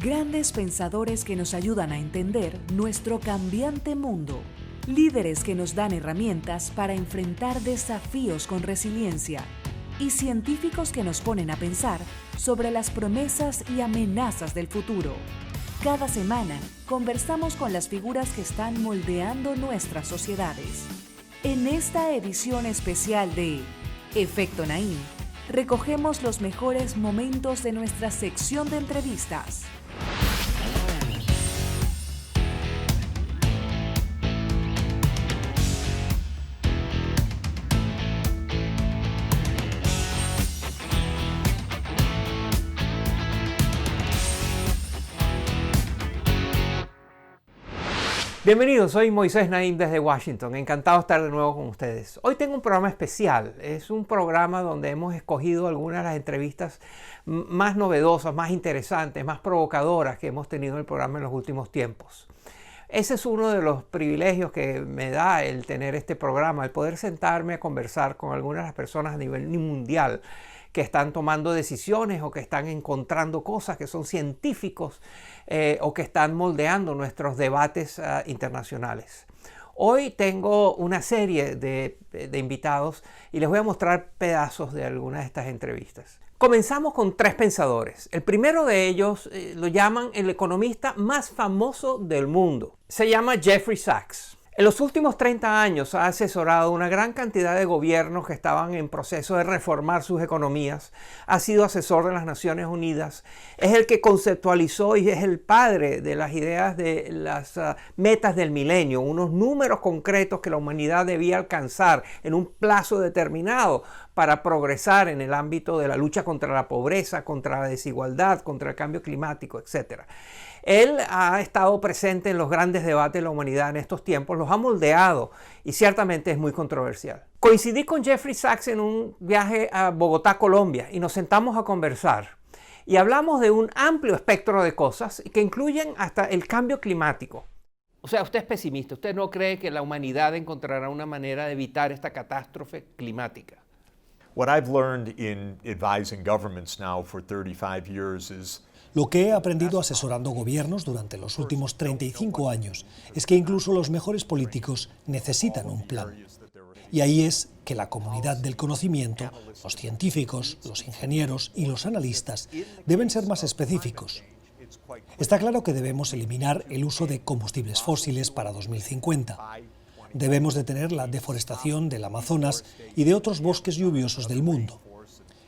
Grandes pensadores que nos ayudan a entender nuestro cambiante mundo. Líderes que nos dan herramientas para enfrentar desafíos con resiliencia. Y científicos que nos ponen a pensar sobre las promesas y amenazas del futuro. Cada semana conversamos con las figuras que están moldeando nuestras sociedades. En esta edición especial de Efecto Naim, recogemos los mejores momentos de nuestra sección de entrevistas. Bienvenidos, soy Moisés Naim desde Washington, encantado de estar de nuevo con ustedes. Hoy tengo un programa especial, es un programa donde hemos escogido algunas de las entrevistas más novedosas, más interesantes, más provocadoras que hemos tenido en el programa en los últimos tiempos. Ese es uno de los privilegios que me da el tener este programa, el poder sentarme a conversar con algunas de las personas a nivel mundial que están tomando decisiones o que están encontrando cosas, que son científicos o que están moldeando nuestros debates internacionales. Hoy tengo una serie de invitados y les voy a mostrar pedazos de algunas de estas entrevistas. Comenzamos con tres pensadores. El primero de ellos lo llaman el economista más famoso del mundo. Se llama Jeffrey Sachs. En los últimos 30 años ha asesorado una gran cantidad de gobiernos que estaban en proceso de reformar sus economías. Ha sido asesor de las Naciones Unidas. Es el que conceptualizó y es el padre de las ideas de las metas del milenio, unos números concretos que la humanidad debía alcanzar en un plazo determinado para progresar en el ámbito de la lucha contra la pobreza, contra la desigualdad, contra el cambio climático, etc. Él ha estado presente en los grandes debates de la humanidad en estos tiempos, los ha moldeado y ciertamente es muy controversial. Coincidí con Jeffrey Sachs en un viaje a Bogotá, Colombia, y nos sentamos a conversar. Y hablamos de un amplio espectro de cosas que incluyen hasta el cambio climático. O sea, usted es pesimista, usted no cree que la humanidad encontrará una manera de evitar esta catástrofe climática. What I've learned in advising governments now for 35 years is Lo que he aprendido asesorando gobiernos durante los últimos 35 años es que incluso los mejores políticos necesitan un plan. Y ahí es que la comunidad del conocimiento, los científicos, los ingenieros y los analistas deben ser más específicos. Está claro que debemos eliminar el uso de combustibles fósiles para 2050. Debemos detener la deforestación del Amazonas y de otros bosques lluviosos del mundo.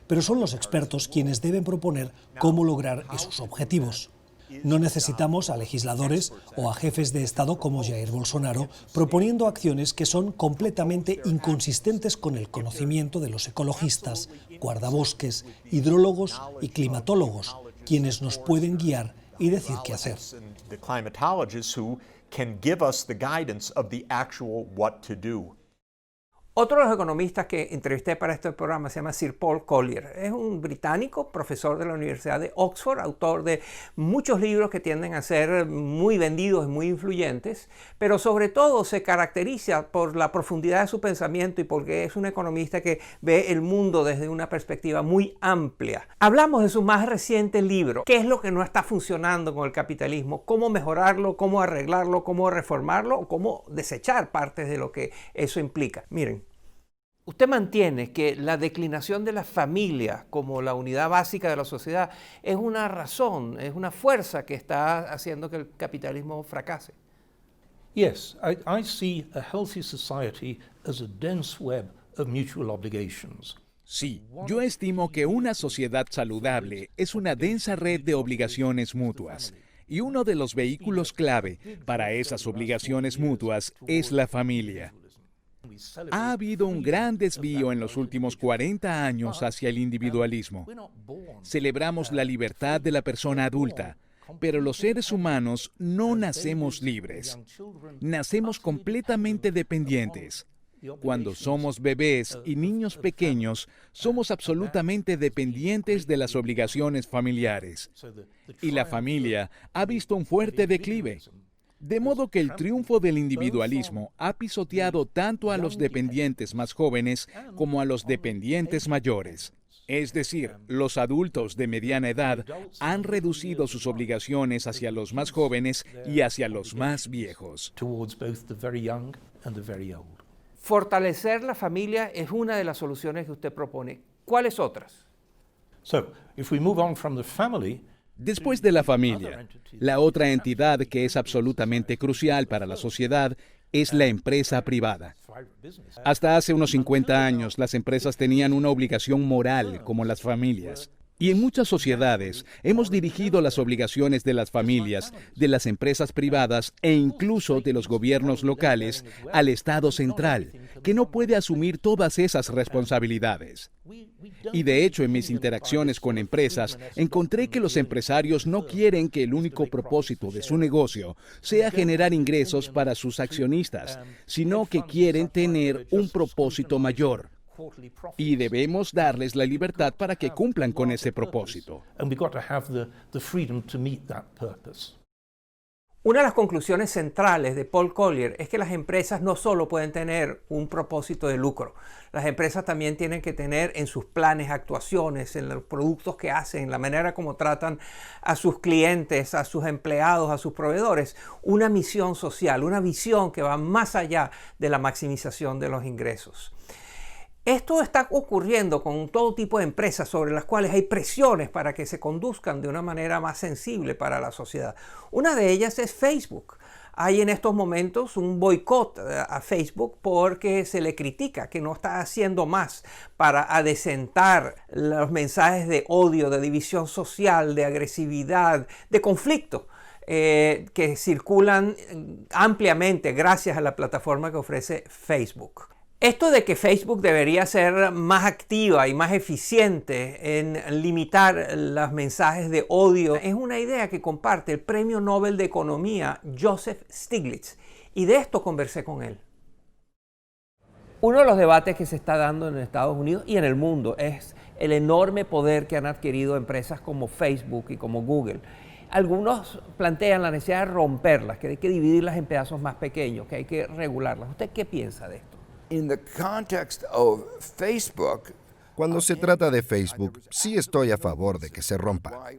Pero son los expertos quienes deben proponer cómo lograr esos objetivos. No necesitamos a legisladores o a jefes de Estado como Jair Bolsonaro proponiendo acciones que son completamente inconsistentes con el conocimiento de los ecologistas, guardabosques, hidrólogos y climatólogos, quienes nos pueden guiar y decir qué hacer. Otro de los economistas que entrevisté para este programa se llama Sir Paul Collier. Es un británico, profesor de la Universidad de Oxford, autor de muchos libros que tienden a ser muy vendidos y muy influyentes, pero sobre todo se caracteriza por la profundidad de su pensamiento y porque es un economista que ve el mundo desde una perspectiva muy amplia. Hablamos de su más reciente libro, ¿qué es lo que no está funcionando con el capitalismo? ¿Cómo mejorarlo? ¿Cómo arreglarlo? ¿Cómo reformarlo? ¿O cómo desechar partes de lo que eso implica? Miren. Usted mantiene que la declinación de la familia como la unidad básica de la sociedad es una razón, es una fuerza que está haciendo que el capitalismo fracase. Yes, I see a healthy society as a dense web of mutual obligations. Sí, yo estimo que una sociedad saludable es una densa red de obligaciones mutuas. Y uno de los vehículos clave para esas obligaciones mutuas es la familia. Ha habido un gran desvío en los últimos 40 años hacia el individualismo. Celebramos la libertad de la persona adulta, pero los seres humanos no nacemos libres. Nacemos completamente dependientes. Cuando somos bebés y niños pequeños, somos absolutamente dependientes de las obligaciones familiares. Y la familia ha visto un fuerte declive. De modo que el triunfo del individualismo ha pisoteado tanto a los dependientes más jóvenes como a los dependientes mayores. Es decir, los adultos de mediana edad han reducido sus obligaciones hacia los más jóvenes y hacia los más viejos. towards both the very young and the very old. Fortalecer la familia es una de las soluciones que usted propone. ¿Cuáles otras? So, if we move on from the family, Después de la familia, la otra entidad que es absolutamente crucial para la sociedad es la empresa privada. Hasta hace unos 50 años, las empresas tenían una obligación moral como las familias. Y en muchas sociedades hemos dirigido las obligaciones de las familias, de las empresas privadas e incluso de los gobiernos locales al Estado central, que no puede asumir todas esas responsabilidades. Y de hecho, en mis interacciones con empresas, encontré que los empresarios no quieren que el único propósito de su negocio sea generar ingresos para sus accionistas, sino que quieren tener un propósito mayor. Y debemos darles la libertad para que cumplan con ese propósito. and we've got to have the freedom to meet that purpose. Una de las conclusiones centrales de Paul Collier es que las empresas no solo pueden tener un propósito de lucro, las empresas también tienen que tener en sus planes, actuaciones, en los productos que hacen, en la manera como tratan a sus clientes, a sus empleados, a sus proveedores, una misión social, una visión que va más allá de la maximización de los ingresos. Esto está ocurriendo con todo tipo de empresas sobre las cuales hay presiones para que se conduzcan de una manera más sensible para la sociedad. Una de ellas es Facebook. Hay en estos momentos un boicot a Facebook porque se le critica que no está haciendo más para adecentar los mensajes de odio, de división social, de agresividad, de conflicto. Que circulan ampliamente gracias a la plataforma que ofrece Facebook. Esto de que Facebook debería ser más activa y más eficiente en limitar los mensajes de odio es una idea que comparte el Premio Nobel de Economía Joseph Stiglitz, y de esto conversé con él. Uno de los debates que se está dando en Estados Unidos y en el mundo es el enorme poder que han adquirido empresas como Facebook y como Google. Algunos plantean la necesidad de romperlas, que hay que dividirlas en pedazos más pequeños, que hay que regularlas. ¿Usted qué piensa de esto? In the context of Facebook, Cuando se trata de Facebook, sí estoy a favor de que se rompa.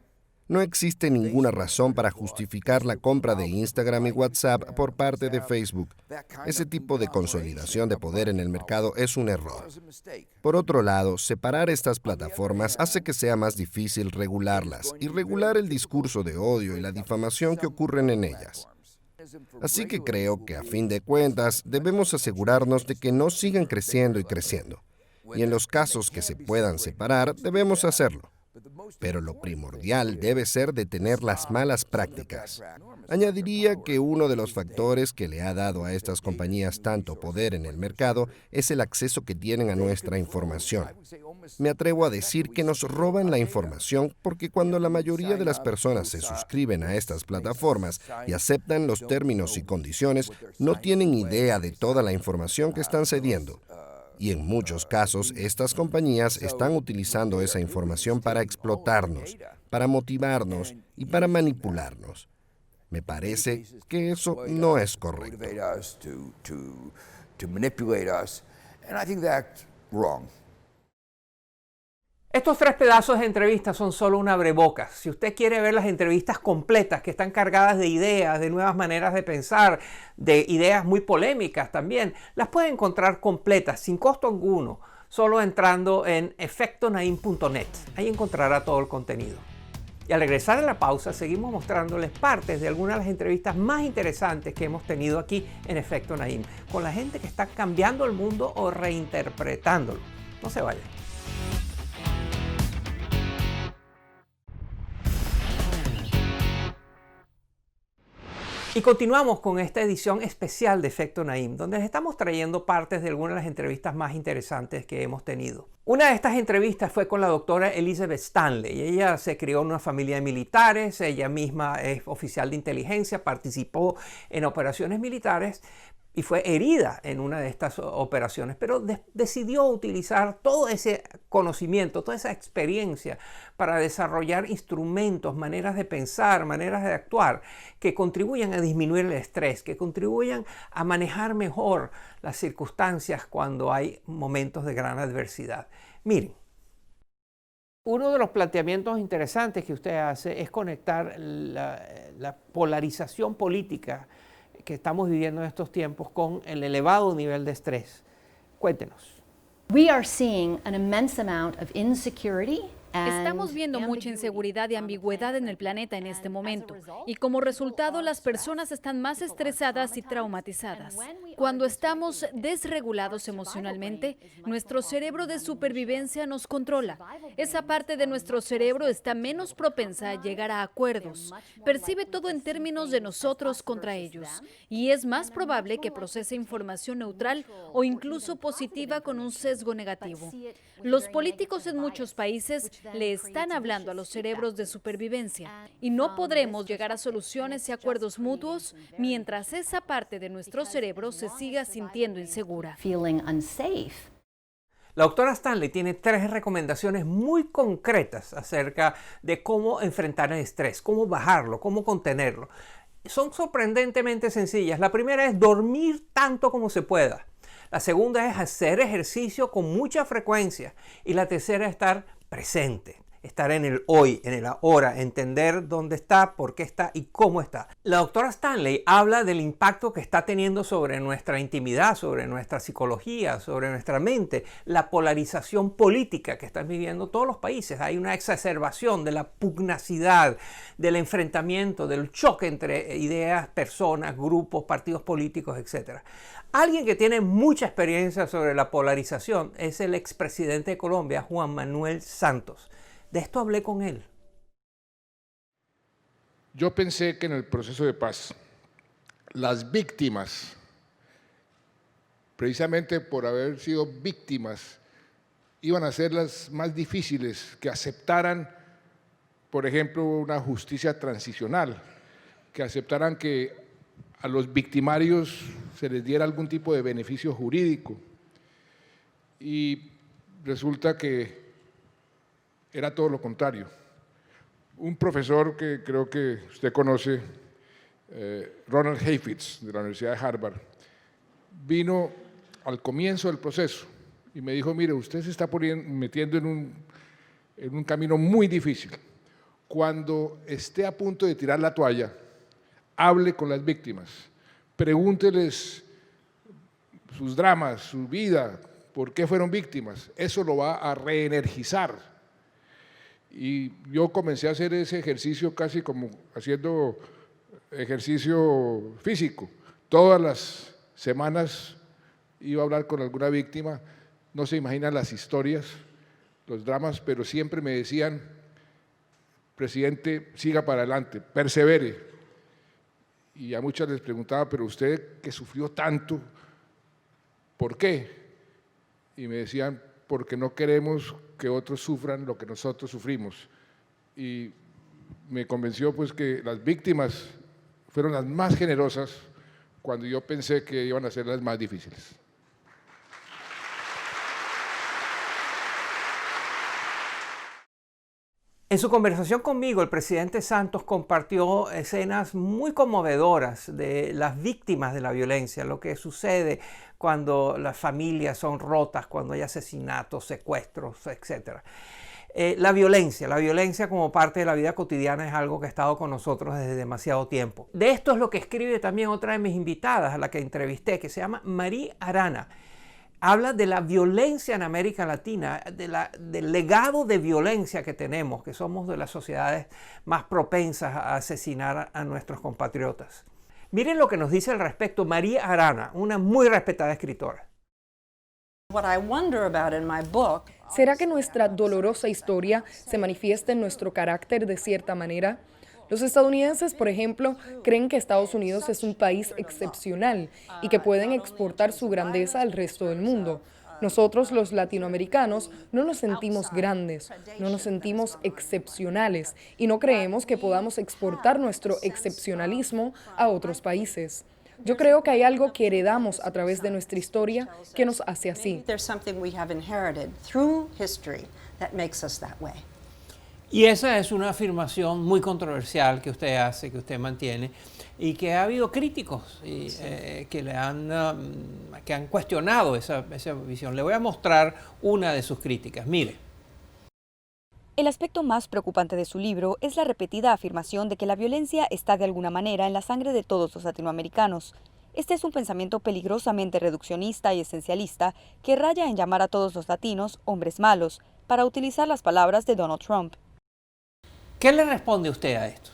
No existe ninguna razón para justificar la compra de Instagram y WhatsApp por parte de Facebook. Ese tipo de consolidación de poder en el mercado es un error. Por otro lado, separar estas plataformas hace que sea más difícil regularlas y regular el discurso de odio y la difamación que ocurren en ellas. Así que creo que a fin de cuentas debemos asegurarnos de que no sigan creciendo y creciendo. Y en los casos que se puedan separar, debemos hacerlo. Pero lo primordial debe ser detener las malas prácticas. Añadiría que uno de los factores que le ha dado a estas compañías tanto poder en el mercado es el acceso que tienen a nuestra información. Me atrevo a decir que nos roban la información porque cuando la mayoría de las personas se suscriben a estas plataformas y aceptan los términos y condiciones, no tienen idea de toda la información que están cediendo. Y en muchos casos, estas compañías están utilizando esa información para explotarnos, para motivarnos y para manipularnos. Me parece que eso no es correcto. to manipulate us, and I think that's wrong. Estos 3 pedazos de entrevistas son solo un abrebocas. Si usted quiere ver las entrevistas completas que están cargadas de ideas, de nuevas maneras de pensar, de ideas muy polémicas también, las puede encontrar completas, sin costo alguno, solo entrando en efectonaim.net. Ahí encontrará todo el contenido. Y al regresar a la pausa, seguimos mostrándoles partes de algunas de las entrevistas más interesantes que hemos tenido aquí en Efecto Naim, con la gente que está cambiando el mundo o reinterpretándolo. No se vayan. Y continuamos con esta edición especial de Efecto Naim, donde les estamos trayendo partes de algunas de las entrevistas más interesantes que hemos tenido. Una de estas entrevistas fue con la doctora Elizabeth Stanley. Ella se crió en una familia de militares, ella misma es oficial de inteligencia, participó en operaciones militares y fue herida en una de estas operaciones, pero decidió utilizar todo ese conocimiento, toda esa experiencia para desarrollar instrumentos, maneras de pensar, maneras de actuar que contribuyan a disminuir el estrés, que contribuyan a manejar mejor las circunstancias cuando hay momentos de gran adversidad. Miren. Uno de los planteamientos interesantes que usted hace es conectar la polarización política que estamos viviendo en estos tiempos con el elevado nivel de estrés. Cuéntenos. We are seeing an immense amount of insecurity. Estamos viendo mucha inseguridad y ambigüedad en el planeta en este momento, y como resultado las personas están más estresadas y traumatizadas. Cuando estamos desregulados emocionalmente, nuestro cerebro de supervivencia nos controla. Esa parte de nuestro cerebro está menos propensa a llegar a acuerdos, percibe todo en términos de nosotros contra ellos, y es más probable que procese información neutral o incluso positiva con un sesgo negativo. Los políticos en muchos países le están hablando a los cerebros de supervivencia y no podremos llegar a soluciones y acuerdos mutuos mientras esa parte de nuestro cerebro se siga sintiendo insegura. La doctora Stanley tiene 3 recomendaciones muy concretas acerca de cómo enfrentar el estrés, cómo bajarlo, cómo contenerlo. Son sorprendentemente sencillas. La primera es dormir tanto como se pueda. La segunda es hacer ejercicio con mucha frecuencia. Y la tercera es estar presente, estar en el hoy, en el ahora, entender dónde está, por qué está y cómo está. La doctora Stanley habla del impacto que está teniendo sobre nuestra intimidad, sobre nuestra psicología, sobre nuestra mente, la polarización política que están viviendo todos los países. Hay una exacerbación de la pugnacidad, del enfrentamiento, del choque entre ideas, personas, grupos, partidos políticos, etc. Alguien que tiene mucha experiencia sobre la polarización es el expresidente de Colombia, Juan Manuel Santos. De esto hablé con él. Yo pensé que en el proceso de paz, las víctimas, precisamente por haber sido víctimas, iban a ser las más difíciles, que aceptaran, por ejemplo, una justicia transicional, que aceptaran que a los victimarios se les diera algún tipo de beneficio jurídico. Y resulta que era todo lo contrario. Un profesor que creo que usted conoce, Ronald Heifetz, de la Universidad de Harvard, vino al comienzo del proceso y me dijo, mire, usted se está metiendo en un camino muy difícil. Cuando esté a punto de tirar la toalla, hable con las víctimas, pregúnteles sus dramas, su vida, por qué fueron víctimas. Eso lo va a reenergizar. Y yo comencé a hacer ese ejercicio casi como haciendo ejercicio físico. Todas las semanas iba a hablar con alguna víctima, no se imaginan las historias, los dramas, pero siempre me decían, presidente, siga para adelante, persevere. Y a muchas les preguntaba, pero usted que sufrió tanto, ¿por qué? Y me decían, porque no queremos que otros sufran lo que nosotros sufrimos. Y me convenció pues que las víctimas fueron las más generosas cuando yo pensé que iban a ser las más difíciles. En su conversación conmigo, el presidente Santos compartió escenas muy conmovedoras de las víctimas de la violencia, lo que sucede cuando las familias son rotas, cuando hay asesinatos, secuestros, etc. La violencia como parte de la vida cotidiana es algo que ha estado con nosotros desde demasiado tiempo. De esto es lo que escribe también otra de mis invitadas, a la que entrevisté, que se llama María Arana. Habla de la violencia en América Latina, del legado de violencia que tenemos, que somos de las sociedades más propensas a asesinar a nuestros compatriotas. Miren lo que nos dice al respecto María Arana, una muy respetada escritora. ¿Será que nuestra dolorosa historia se manifiesta en nuestro carácter de cierta manera? Los estadounidenses, por ejemplo, creen que Estados Unidos es un país excepcional y que pueden exportar su grandeza al resto del mundo. Nosotros, los latinoamericanos, no nos sentimos grandes, no nos sentimos excepcionales y no creemos que podamos exportar nuestro excepcionalismo a otros países. Yo creo que hay algo que heredamos a través de nuestra historia que nos hace así. Y esa es una afirmación muy controversial que usted hace, que usted mantiene, y que ha habido críticos que han cuestionado esa visión. Le voy a mostrar una de sus críticas. Mire. El aspecto más preocupante de su libro es la repetida afirmación de que la violencia está de alguna manera en la sangre de todos los latinoamericanos. Este es un pensamiento peligrosamente reduccionista y esencialista que raya en llamar a todos los latinos hombres malos, para utilizar las palabras de Donald Trump. ¿Qué le responde usted a esto?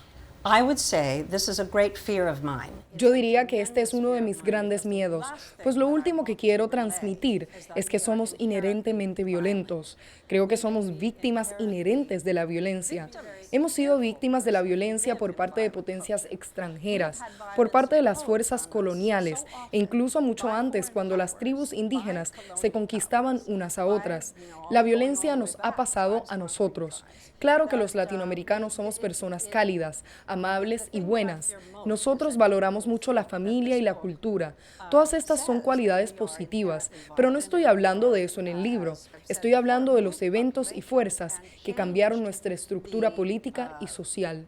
Yo diría que este es uno de mis grandes miedos, pues lo último que quiero transmitir es que somos inherentemente violentos. Creo que somos víctimas inherentes de la violencia. Hemos sido víctimas de la violencia por parte de potencias extranjeras, por parte de las fuerzas coloniales e incluso mucho antes, cuando las tribus indígenas se conquistaban unas a otras. La violencia nos ha pasado a nosotros. Claro que los latinoamericanos somos personas cálidas, amables y buenas. Nosotros valoramos mucho la familia y la cultura. Todas estas son cualidades positivas, pero no estoy hablando de eso en el libro. Estoy hablando de los eventos y fuerzas que cambiaron nuestra estructura política y social.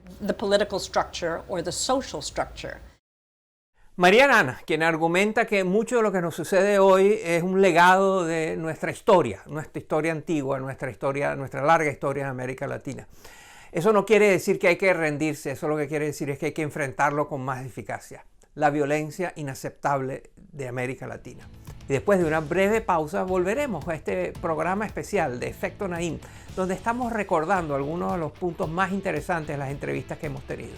María Arana, quien argumenta que mucho de lo que nos sucede hoy es un legado de nuestra historia antigua, nuestra larga historia en América Latina. Eso no quiere decir que hay que rendirse, eso lo que quiere decir es que hay que enfrentarlo con más eficacia. La violencia inaceptable de América Latina. Y después de una breve pausa volveremos a este programa especial de Efecto Naim, donde estamos recordando algunos de los puntos más interesantes de las entrevistas que hemos tenido.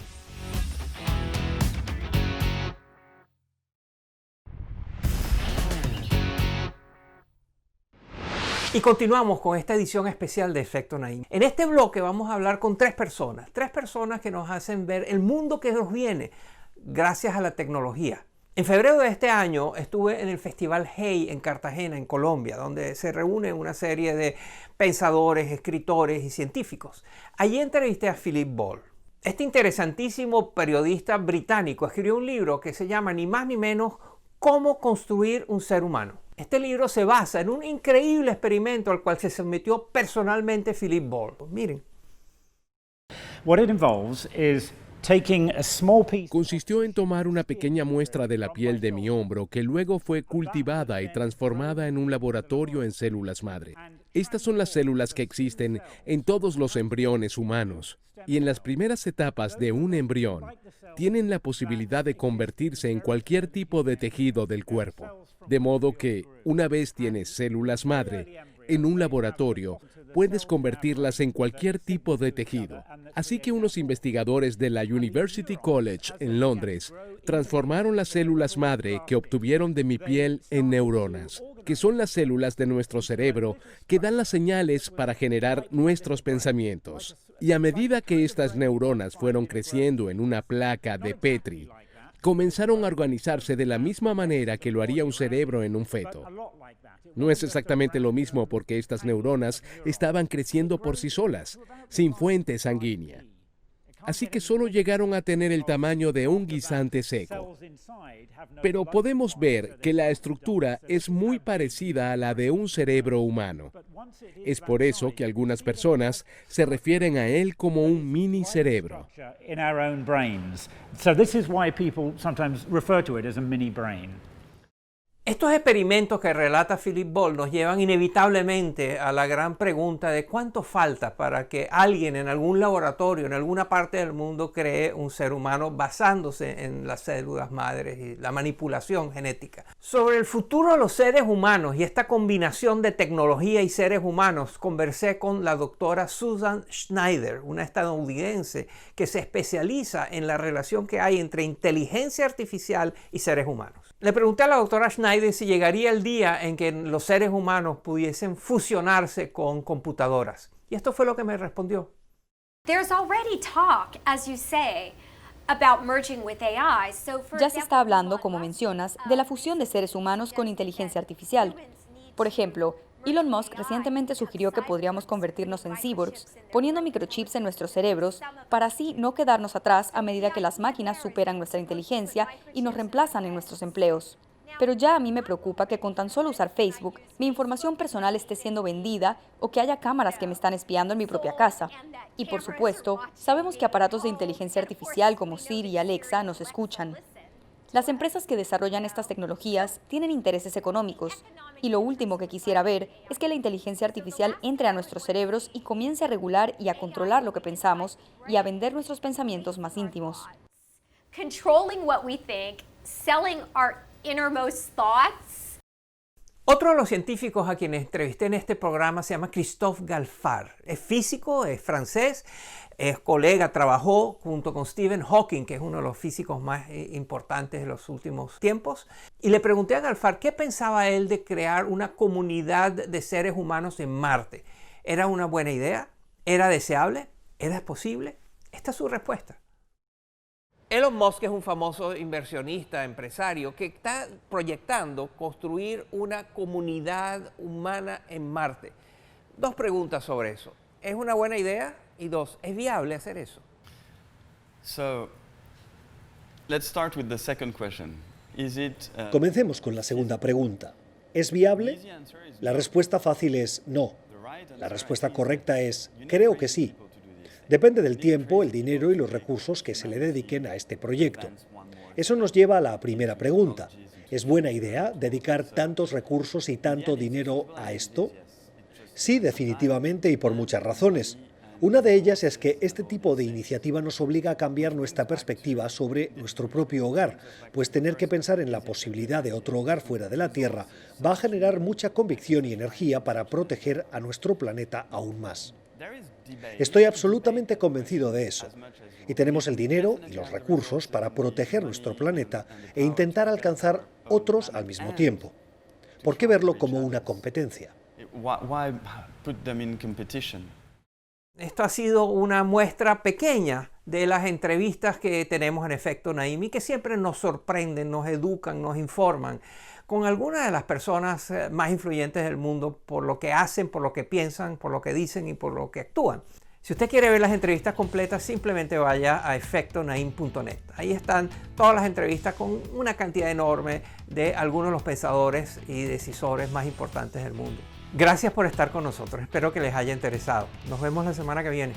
Y continuamos con esta edición especial de Efecto Naim. En este bloque vamos a hablar con tres personas que nos hacen ver el mundo que nos viene gracias a la tecnología. En febrero de este año estuve en el Festival Hey en Cartagena, en Colombia, donde se reúnen una serie de pensadores, escritores y científicos. Allí entrevisté a Philip Ball. Este interesantísimo periodista británico escribió un libro que se llama ni más ni menos Cómo construir un ser humano. Este libro se basa en un increíble experimento al cual se sometió personalmente Philip Ball. Miren. Consistió en tomar una pequeña muestra de la piel de mi hombro que luego fue cultivada y transformada en un laboratorio en células madre. Estas son las células que existen en todos los embriones humanos y en las primeras etapas de un embrión tienen la posibilidad de convertirse en cualquier tipo de tejido del cuerpo. De modo que, una vez tienes células madre, en un laboratorio puedes convertirlas en cualquier tipo de tejido. Así que unos investigadores de la University College en Londres transformaron las células madre que obtuvieron de mi piel en neuronas, que son las células de nuestro cerebro que dan las señales para generar nuestros pensamientos. Y a medida que estas neuronas fueron creciendo en una placa de Petri, comenzaron a organizarse de la misma manera que lo haría un cerebro en un feto. No es exactamente lo mismo porque estas neuronas estaban creciendo por sí solas, sin fuente sanguínea. Así que solo llegaron a tener el tamaño de un guisante seco. Pero podemos ver que la estructura es muy parecida a la de un cerebro humano. Es por eso que algunas personas se refieren a él como un mini cerebro. Estos experimentos que relata Philip Ball nos llevan inevitablemente a la gran pregunta de cuánto falta para que alguien en algún laboratorio, en alguna parte del mundo, cree un ser humano basándose en las células madres y la manipulación genética. Sobre el futuro de los seres humanos y esta combinación de tecnología y seres humanos, conversé con la doctora Susan Schneider, una estadounidense que se especializa en la relación que hay entre inteligencia artificial y seres humanos. Le pregunté a la doctora Schneider si llegaría el día en que los seres humanos pudiesen fusionarse con computadoras. Y esto fue lo que me respondió. Ya se está hablando, como mencionas, de la fusión de seres humanos con inteligencia artificial. Por ejemplo, Elon Musk recientemente sugirió que podríamos convertirnos en cyborgs, poniendo microchips en nuestros cerebros para así no quedarnos atrás a medida que las máquinas superan nuestra inteligencia y nos reemplazan en nuestros empleos. Pero ya a mí me preocupa que con tan solo usar Facebook, mi información personal esté siendo vendida o que haya cámaras que me están espiando en mi propia casa. Y por supuesto, sabemos que aparatos de inteligencia artificial como Siri y Alexa nos escuchan. Las empresas que desarrollan estas tecnologías tienen intereses económicos. Y lo último que quisiera ver es que la inteligencia artificial entre a nuestros cerebros y comience a regular y a controlar lo que pensamos y a vender nuestros pensamientos más íntimos. Controlling what we think, selling our innermost thoughts. Otro de los científicos a quienes entrevisté en este programa se llama Christophe Galfard. Es físico, es francés, es colega, trabajó junto con Stephen Hawking, que es uno de los físicos más importantes de los últimos tiempos. Y le pregunté a Galfard qué pensaba él de crear una comunidad de seres humanos en Marte. ¿Era una buena idea? ¿Era deseable? ¿Era posible? Esta es su respuesta. Elon Musk es un famoso inversionista, empresario, que está proyectando construir una comunidad humana en Marte. Dos preguntas sobre eso. ¿Es una buena idea? Y dos, ¿es viable hacer eso? Comencemos con la segunda pregunta. ¿Es viable? La respuesta fácil es no. La respuesta correcta es creo que sí. Depende del tiempo, el dinero y los recursos que se le dediquen a este proyecto. Eso nos lleva a la primera pregunta. ¿Es buena idea dedicar tantos recursos y tanto dinero a esto? Sí, definitivamente, y por muchas razones. Una de ellas es que este tipo de iniciativa nos obliga a cambiar nuestra perspectiva sobre nuestro propio hogar, pues tener que pensar en la posibilidad de otro hogar fuera de la Tierra va a generar mucha convicción y energía para proteger a nuestro planeta aún más. Estoy absolutamente convencido de eso. Y tenemos el dinero y los recursos para proteger nuestro planeta e intentar alcanzar otros al mismo tiempo. ¿Por qué verlo como una competencia? Esto ha sido una muestra pequeña de las entrevistas que tenemos en Efecto Naim y que siempre nos sorprenden, nos educan, nos informan con algunas de las personas más influyentes del mundo por lo que hacen, por lo que piensan, por lo que dicen y por lo que actúan. Si usted quiere ver las entrevistas completas, simplemente vaya a efectonaim.net. Ahí están todas las entrevistas con una cantidad enorme de algunos de los pensadores y decisores más importantes del mundo. Gracias por estar con nosotros. Espero que les haya interesado. Nos vemos la semana que viene.